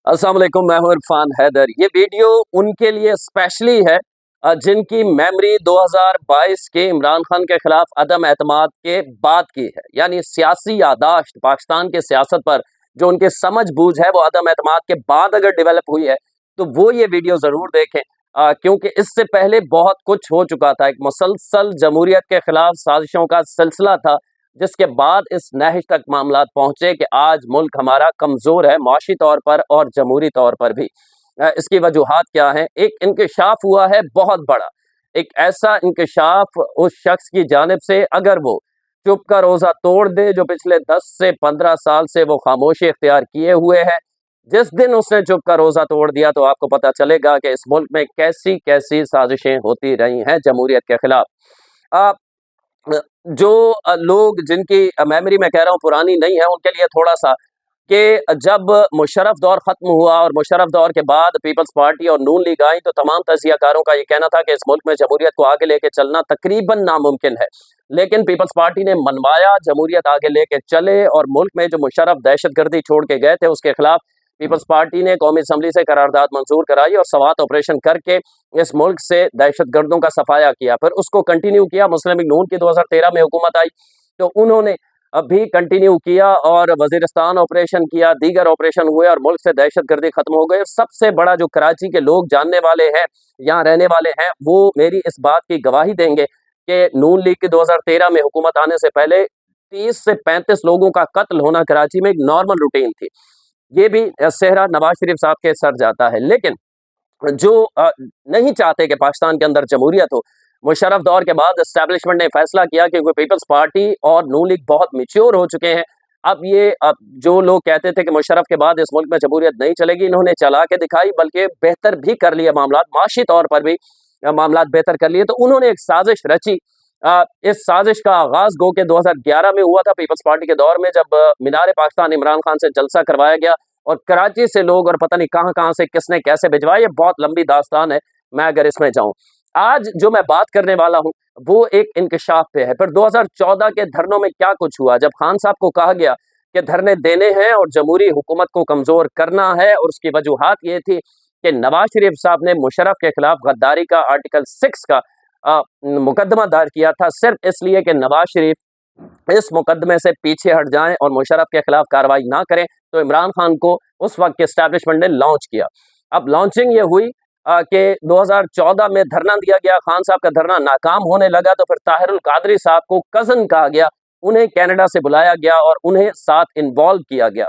अस्सलाम वालेकुम, मैं हूं इरफान हैदर। ये वीडियो उनके लिए स्पेशली है जिनकी मेमोरी 2022 के इमरान खान के खिलाफ अदम एतमाद के बाद की है, यानी सियासी यादाश्त पाकिस्तान के सियासत पर जो उनकी समझ बूझ है वो अदम एतमाद के बाद अगर डेवलप हुई है तो वो ये वीडियो ज़रूर देखें, क्योंकि इससे पहले बहुत कुछ हो चुका था। एक मुसलसल जमहूरियत के खिलाफ साजिशों का सिलसिला था, जिसके बाद इस नहज तक मामलात पहुंचे कि आज मुल्क हमारा कमज़ोर है मुआशी तौर पर और जमहूरी तौर पर भी। इसकी वजूहात क्या हैं? एक इंकशाफ हुआ है बहुत बड़ा, एक ऐसा इंकशाफ उस शख्स की जानिब से, अगर वो चुप का रोज़ा तोड़ दे जो पिछले 10 से 15 साल से वो खामोशी इख्तियार किए हुए है। जिस दिन उसने चुप का रोज़ा तोड़ दिया तो आपको पता चलेगा कि इस मुल्क में कैसी कैसी साजिशें होती रही हैं जमहूरियत के खिलाफ। जो लोग जिनकी मेमोरी मैं कह रहा हूँ पुरानी नहीं है, उनके लिए थोड़ा-सा कि जब मुशर्रफ दौर ख़त्म हुआ और मुशर्रफ दौर के बाद पीपल्स पार्टी और नून लीग आई, तो तमाम तज़कियाकारों का ये कहना था कि इस मुल्क में जमहूरियत को आगे लेके चलना तकरीबन नामुमकिन है। लेकिन पीपल्स पार्टी ने मनवाया, जमहूरियत आगे लेके चले और मुल्क में जो मुशर्रफ दहशतगर्दी छोड़ के गए थे, उसके खिलाफ पीपल्स पार्टी ने कौमी असम्बली से करारदाद मंजूर कराई और सवात ऑपरेशन करके इस मुल्क से दहशतगर्दों का सफाया किया। फिर उसको कंटिन्यू किया। मुस्लिम लीग नून की 2013 में हुकूमत आई, तो उन्होंने अभी कंटिन्यू किया और वजीरिस्तान ऑपरेशन किया, दीगर ऑपरेशन हुए और मुल्क से दहशतगर्दी खत्म हो गई। सबसे बड़ा जो कराची के लोग जानने वाले हैं, यहाँ रहने वाले हैं, वो मेरी इस बात की गवाही देंगे कि नून लीग की 2013 में हुकूमत आने से पहले 30 से 35 लोगों का कत्ल होना कराची में एक नॉर्मल रूटीन थी। ये भी सेहरा नवाज शरीफ साहब के सर जाता है। लेकिन जो नहीं चाहते कि पाकिस्तान के अंदर जमहूरियत हो, मुशर्रफ दौर के बाद एस्टैब्लिशमेंट ने फैसला किया कि पीपल्स पार्टी और नून लीग बहुत मैच्योर हो चुके हैं। अब जो लोग कहते थे कि मुशर्रफ के बाद इस मुल्क में जमहूरियत नहीं चलेगी, इन्होंने चला के दिखाई, बल्कि बेहतर भी कर लिए मामलात, माशी तौर पर भी मामलात बेहतर कर लिए। तो उन्होंने एक साजिश रची। इस साजिश का आगाज गो के 2011 में हुआ था, पीपल्स पार्टी के दौर में, जब मीनार पाकिस्तान इमरान खान से जलसा करवाया गया और कराची से लोग और पता नहीं कहां से किसने कैसे भिजवाए। ये बहुत लंबी दास्तान है, मैं अगर इसमें जाऊं। आज जो मैं बात करने वाला हूं वो एक इंकशाफ पे है। फिर 2014 के धरनों में क्या कुछ हुआ, जब खान साहब को कहा गया कि धरने देने हैं और जमहूरी हुकूमत को कमजोर करना है, और उसकी वजूहात ये थी कि नवाज शरीफ साहब ने मुशर्रफ के खिलाफ गद्दारी का आर्टिकल 6 का मुकदमा दायर किया था, सिर्फ इसलिए कि नवाज शरीफ इस मुकदमे से पीछे हट जाएं और मुशर्रफ के खिलाफ कार्रवाई ना करें। तो इमरान खान को उस वक्त के एस्टैब्लिशमेंट ने लॉन्च किया। अब लॉन्चिंग ये हुई कि 2014 में धरना दिया गया, खान साहब का धरना नाकाम होने लगा, तो फिर ताहिरुल कादरी साहब को कजन कहा गया, उन्हें कनाडा से बुलाया गया और उन्हें साथ इन्वॉल्व किया गया।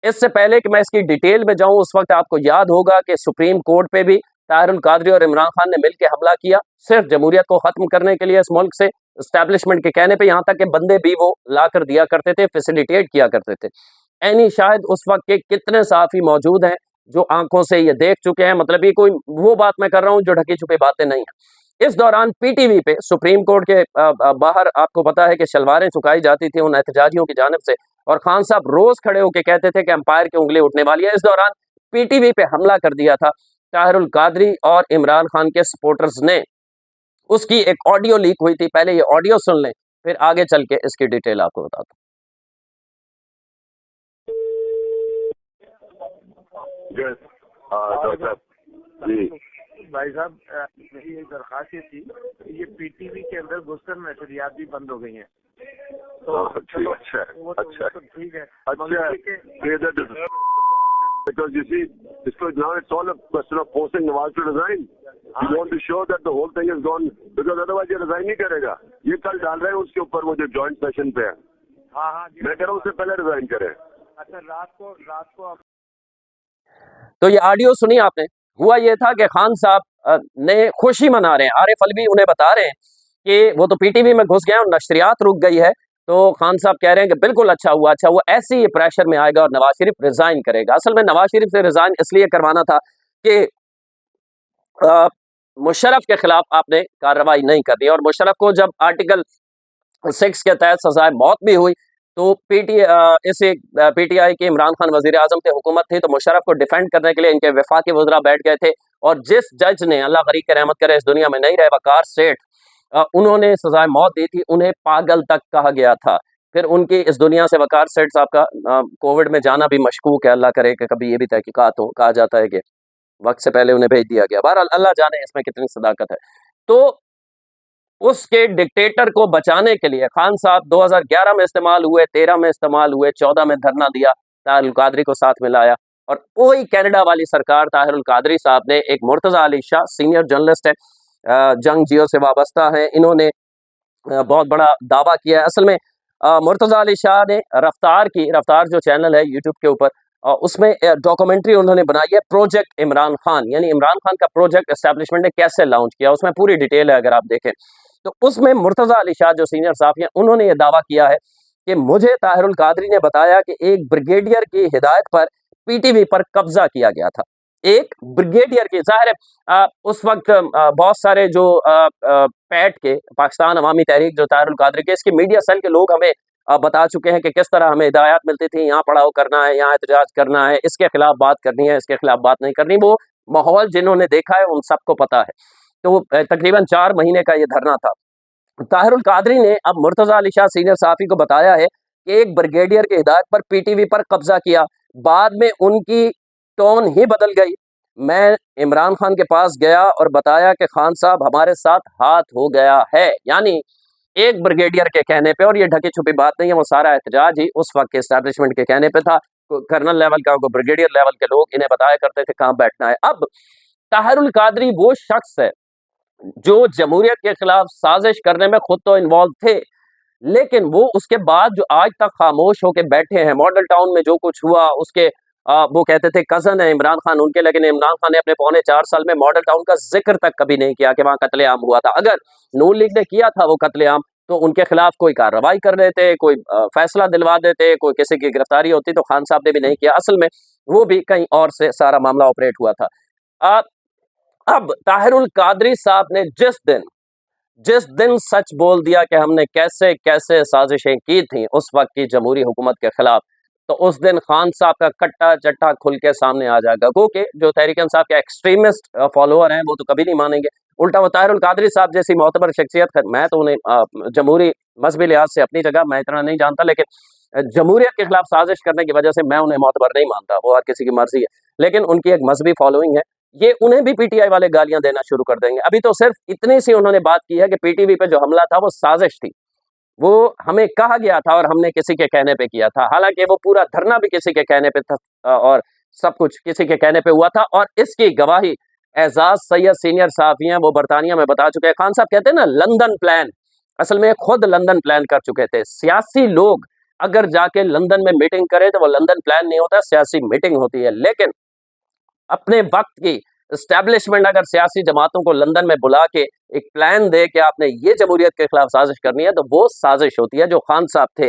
इससे पहले कि मैं इसकी डिटेल में जाऊं, उस वक्त आपको याद होगा कि सुप्रीम कोर्ट पे भी ताहिरुल कादरी और इमरान खान ने मिलकर हमला किया, सिर्फ जमहूरियत को खत्म करने के लिए इस मुल्क से, एस्टैब्लिशमेंट के कहने पे। यहाँ तक कि बंदे भी वो ला कर दिया करते थे, फैसिलिटेट किया करते थे। एनी शायद उस वक्त के कितने सहाफ़ी मौजूद हैं जो आंखों से ये देख चुके हैं, मतलब ये कोई वो बात मैं कर रहा हूँ जो ढकी छुपी बातें नहीं है। इस दौरान पीटीवी पे सुप्रीम कोर्ट के बाहर आपको पता है कि शलवारें चुकाई जाती थी उन एहतजाजियों की जानिब से, और खान साहब रोज खड़े होकर कहते थे कि एम्पायर की उंगली उठने वाली है। इस दौरान पीटीवी पे हमला कर दिया था ताहिरुल कादरी और इमरान खान के सपोर्टर्स ने। उसकी एक ऑडियो लीक हुई थी, पहले ये ऑडियो सुन लें, फिर आगे चल के इसकी डिटेल आपको बताता हूँ। जी भाई साहब, मेरी एक दरखास्त ये थी, ये पीटीवी के अंदर घुसकर नशरियात भी बंद हो गई हैं। तो अच्छा ठीक है। Because you see, now it's all a question of forcing Nawaz to resign. You want to show that the whole thing is gone, because otherwise ये resign नहीं करेगा। ये कल डाल रहे हैं उसके ऊपर, वो जो जॉइंट सेशन पे है। हाँ, मैं कह रहा हूँ उससे पहले रिजाइन करें। अच्छा, रात को तो ये ऑडियो सुनी आपने। हुआ ये था कि खान साहब ने खुशी मना रहे हैं, आरिफ अलवी उन्हें बता रहे हैं कि वो तो पीटीवी में घुस गए और नशरियात रुक गई है। तो खान साहब कह रहे हैं कि बिल्कुल अच्छा हुआ, ऐसे ही प्रेशर में आएगा और नवाज शरीफ रिजाइन करेगा। असल में नवाज शरीफ से रिजाइन इसलिए करवाना था कि मुशर्रफ के खिलाफ आपने कार्रवाई नहीं करनी, और मुशर्रफ को जब आर्टिकल 6 के तहत सजाए मौत भी हुई, तो पीटीआई के इमरान खान वजीर आजम की हुकूमत थी, तो मुशर्रफ को डिफेंड करने के लिए इनके वफाकी वज़रा बैठ गए थे, और जिस जज ने, अल्लाह गरीब के रहमत करे, इस दुनिया में नहीं रहे, वकार सेठ, उन्होंने सजाए मौत दी थी, उन्हें पागल तक कहा गया था। फिर उनकी इस दुनिया से वकार सेठ साहब का कोविड में जाना भी मशकूक है, अल्लाह करे कि कभी ये भी तहकीकात हो। कहा जाता है कि वक्त से पहले उन्हें भेज दिया गया। बहरहाल अल्लाह जाने इसमें कितनी सदाकत है। तो उसके डिक्टेटर को बचाने के लिए खान साहब 2011 में इस्तेमाल हुए, 13 में इस्तेमाल हुए, 14 में धरना दिया, ताहिरुल कादरी को साथ मिलाया, और वही कनाडा वाली सरकार ताहिरुल कादरी साहब ने एक मुर्तज़ा अली शाह सीनियर जर्नलिस्ट है, जंग जियो से वाबस्ता है, इन्होंने बहुत बड़ा दावा किया है। असल में मुर्तज़ा अली शाह ने रफ्तार जो चैनल है यूट्यूब के ऊपर, उसमें डॉक्यूमेंट्री उन्होंने बनाई है प्रोजेक्ट इमरान खान, यानी इमरान खान का प्रोजेक्ट एस्टेब्लिशमेंट ने कैसे लॉन्च किया, उसमें पूरी डिटेल है अगर आप देखें तो। उसमें मुर्तज़ा अली शाह जो सीनियर सहाफ़ी हैं उन्होंने ये दावा किया है कि मुझे ताहिरुल कादरी ने बताया कि एक ब्रिगेडियर की हिदायत पर पीटीवी पर कब्जा किया गया था। एक ब्रिगेडियर की, जाहिर है उस वक्त बहुत सारे जो पैट के पाकिस्तान अवामी तहरीक जो ताहिरुल कादरी के, इसके मीडिया सेल के लोग हमें बता चुके हैं कि किस तरह हमें हिदायत मिलती थी, यहाँ पड़ाव करना है, यहाँ एहतजाज करना है, इसके खिलाफ बात करनी है, इसके खिलाफ बात नहीं करनी। वो माहौल जिन्होंने देखा है उन सबको पता है। तो तकरीबन 4 महीने का ये धरना था। ताहिरुल कादरी ने अब मुर्तज़ा अली शाह सीनियर सहाफ़ी को बताया है कि एक ब्रिगेडियर की हिदायत पर पीटीवी पर कब्जा किया। बाद में उनकी टोन ही बदल गई। मैं इमरान खान के पास गया और बताया कि खान साहब हमारे साथ हाथ हो गया है, यानी एक ब्रिगेडियर के कहने पे, और ये ढकी छुपी बात नहीं है, वो सारा एहतजाज ही उस वक्त के एस्टैब्लिशमेंट के कहने पे था। कर्नल लेवल का, ब्रिगेडियर लेवल के लोग इन्हें बताया करते थे कहाँ बैठना है। अब ताहिरुल कादरी वो शख्स है जो जमहूरियत के खिलाफ साजिश करने में खुद तो इन्वॉल्व थे, लेकिन वो उसके बाद जो आज तक खामोश होकर बैठे हैं, मॉडल टाउन में जो कुछ हुआ उसके वो कहते थे कजन है इमरान खान उनके, लेकिन इमरान खान ने अपने पौने 4 साल में मॉडल टाउन का जिक्र तक कभी नहीं किया कि वहां कत्लेआम हुआ था। अगर नून लीग ने किया था वो कत्लेआम तो उनके खिलाफ कोई कार्रवाई कर देते, कोई फैसला दिलवा देते, कोई किसी की गिरफ्तारी होती, तो खान साहब ने भी नहीं किया। असल में वो भी कहीं और से सारा मामला ऑपरेट हुआ था। अब ताहिरुल कादरी साहब ने जिस दिन सच बोल दिया कि हमने कैसे कैसे साजिशें की थी उस वक्त की जमहूरी हुकूमत के खिलाफ, तो उस दिन खान साहब का कट्टा चट्टा खुल के सामने आ जाएगा। गो के जो तहरीक इंसाफ के एक्सट्रीमिस्ट फॉलोअर हैं वो तो कभी नहीं मानेंगे, उल्टा वो ताहिरुल कादरी साहब जैसी मोतबर शख्सियत, मैं तो उन्हें जमहूरी मजहबी लिहाज से अपनी जगह मैं इतना नहीं जानता, लेकिन जमहूरियत के खिलाफ साजिश करने की वजह से मैं उन्हें मोतबर नहीं मानता, वो हर किसी की मर्जी है, लेकिन उनकी एक मजहबी फॉलोइंग है, ये उन्हें भी पीटीआई वाले गालियां देना शुरू कर देंगे। अभी तो सिर्फ इतनी सी उन्होंने बात की है कि पीटीवी पे जो हमला था वो साजिश थी, वो हमें कहा गया था और हमने किसी के कहने पे किया था, हालांकि वो पूरा धरना भी किसी के कहने पे था और सब कुछ किसी के कहने पे हुआ था। और इसकी गवाही एजाज सैयद सीनियर सहाफ़ी हैं, वो बरतानिया में बता चुके हैं। खान साहब कहते हैं ना लंदन प्लान, असल में खुद लंदन प्लान कर चुके थे। सियासी लोग अगर जाके लंदन में मीटिंग करें तो वो लंदन प्लान नहीं होता, सियासी मीटिंग होती है। लेकिन अपने वक्त की एस्टैब्लिशमेंट अगर सियासी जमातों को लंदन में बुला के एक प्लान दे कि आपने ये जमहूरियत के खिलाफ साजिश करनी है, तो वो साजिश होती है जो खान साहब थे।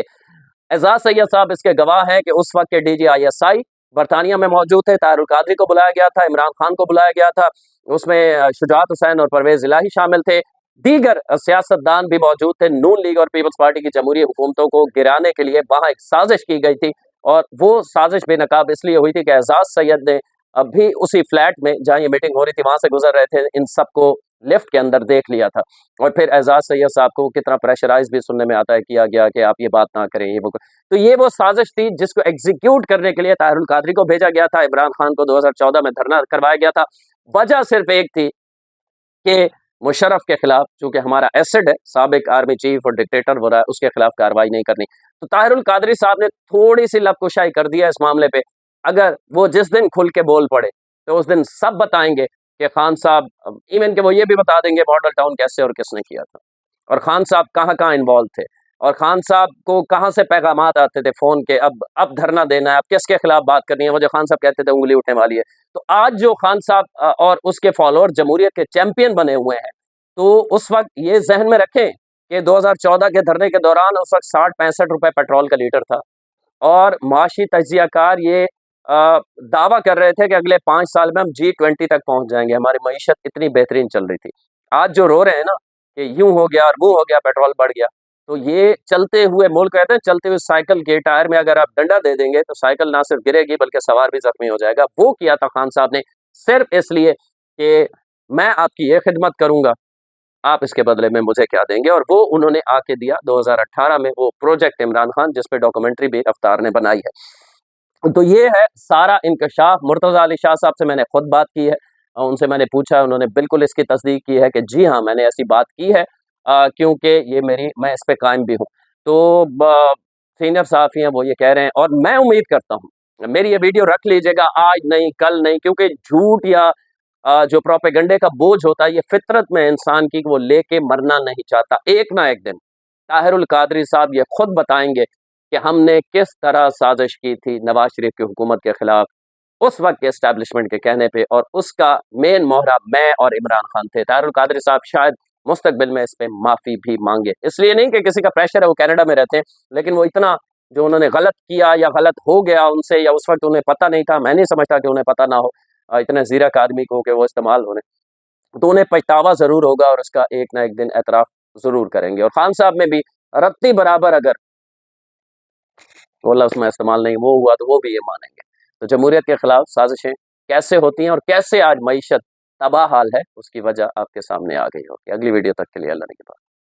एजाज सैयद साहब इसके गवाह हैं कि उस वक्त के DGISI बरतानिया में मौजूद थे, ताहिरुल कादरी को बुलाया गया था, इमरान खान को बुलाया गया था, उसमें शुजात हुसैन और परवेज इलाही शामिल थे, दीगर सियासतदान भी मौजूद थे। नून लीग और पीपल्स पार्टी की जमहूरी हुकूमतों को गिराने के लिए वहां एक साजिश की गई थी, और वो साजिश बेनकाब इसलिए हुई थी कि एजाज सैयद ने अभी उसी फ्लैट में जहां ये मीटिंग हो रही थी वहां से गुजर रहे थे, इन सबको लिफ्ट के अंदर देख लिया था, और फिर एजाज सैयद साहब को कितना प्रेशराइज भी सुनने में आता है किया गया कि आप ये बात ना करें, ये वो। तो ये वो साजिश थी जिसको एग्जीक्यूट करने के लिए ताहिरुल कादरी को भेजा गया था, इमरान खान को 2014 में धरना करवाया गया था। वजह सिर्फ एक थी कि मुशर्रफ के खिलाफ, चूंकि हमारा एसिड है, साबिक आर्मी चीफ और डिक्टेटर हो रहा है, उसके खिलाफ कार्रवाई नहीं करनी। तो ताहिरुल कादरी साहब ने थोड़ी सी लबकुशाई कर दिया इस मामले पे। अगर वो जिस दिन खुल के बोल पड़े तो उस दिन सब बताएंगे कि खान साहब, इवन के वो ये भी बता देंगे मॉडल टाउन कैसे और किसने किया था, और खान साहब कहाँ कहाँ इन्वॉल्व थे, और खान साहब को कहाँ से पैगामात आते थे फोन के, अब धरना देना है, अब किसके खिलाफ बात करनी है। वो जो खान साहब कहते थे उंगली उठने वाली है, तो आज जो खान साहब और उसके फॉलोअर जमहूरियत के चैंपियन बने हुए हैं, तो उस वक्त ये जहन में रखें कि 2014 के धरने के दौरान उस वक्त 60-65 रुपए पेट्रोल का लीटर था, और माशी तज्जियाकार ये दावा कर रहे थे कि अगले 5 साल में हम G20 तक पहुंच जाएंगे, हमारी मईशत इतनी बेहतरीन चल रही थी। आज जो रो रहे हैं ना कि यूं हो गया और वो हो गया, पेट्रोल बढ़ गया, तो ये चलते हुए मुल्क, कहते हैं चलते हुए साइकिल के टायर में अगर आप डंडा दे देंगे तो साइकिल ना सिर्फ गिरेगी बल्कि सवार भी जख्मी हो जाएगा। वो किया था खान साहब ने सिर्फ इसलिए कि मैं आपकी ये खिदमत करूंगा आप इसके बदले में मुझे क्या देंगे, और वो उन्होंने आके दिया 2018 में, वो प्रोजेक्ट इमरान खान, जिस पे डॉक्यूमेंट्री भी अफ्तार ने बनाई है। तो ये है सारा इंकशाफ। मुर्तज़ा अली शाह साहब से मैंने खुद बात की है, उनसे मैंने पूछा, उन्होंने बिल्कुल इसकी तस्दीक की है कि जी हाँ, मैंने ऐसी बात की है, क्योंकि ये मैं इस पे कायम भी हूँ। तो सीनियर साहब हैं, वो ये कह रहे हैं, और मैं उम्मीद करता हूँ, मेरी ये वीडियो रख लीजिएगा, आज नहीं कल नहीं, क्योंकि झूठ या जो प्रोपेगंडे का बोझ होता है, ये फितरत में इंसान की, वो लेके मरना नहीं चाहता। एक ना एक दिन ताहिरुल कादरी साहब ये खुद बताएंगे कि हमने किस तरह साजिश की थी नवाज शरीफ की हुकूमत के खिलाफ, उस वक्त के एस्टैब्लिशमेंट के कहने पे, और उसका मेन मोहरा मैं और इमरान खान थे। ताहिरुल कादरी साहब शायद मुस्तकबिल में इस पे माफी भी मांगे, इसलिए नहीं कि किसी का प्रेशर है, वो कनाडा में रहते हैं, लेकिन वो इतना जो उन्होंने गलत किया या गलत हो गया उनसे, या उस वक्त उन्हें पता नहीं था, मैं नहीं समझता कि उन्हें पता ना हो, इतने ज़ीरक आदमी को कि वो इस्तेमाल होने, तो उन्हें पछतावा ज़रूर होगा, और उसका एक ना एक दिन एतराफ़ ज़रूर करेंगे। और खान साहब में भी रत्ती बराबर अगर वो लफ्ज़ मैं इस्तेमाल नहीं वो हुआ, तो वो भी ये मानेंगे। तो जमहूरियत के खिलाफ साजिशें कैसे होती हैं और कैसे आज मईशत तबाह हाल है, उसकी वजह आपके सामने आ गई होगी। अगली वीडियो तक के लिए अल्लाह ने के बाद।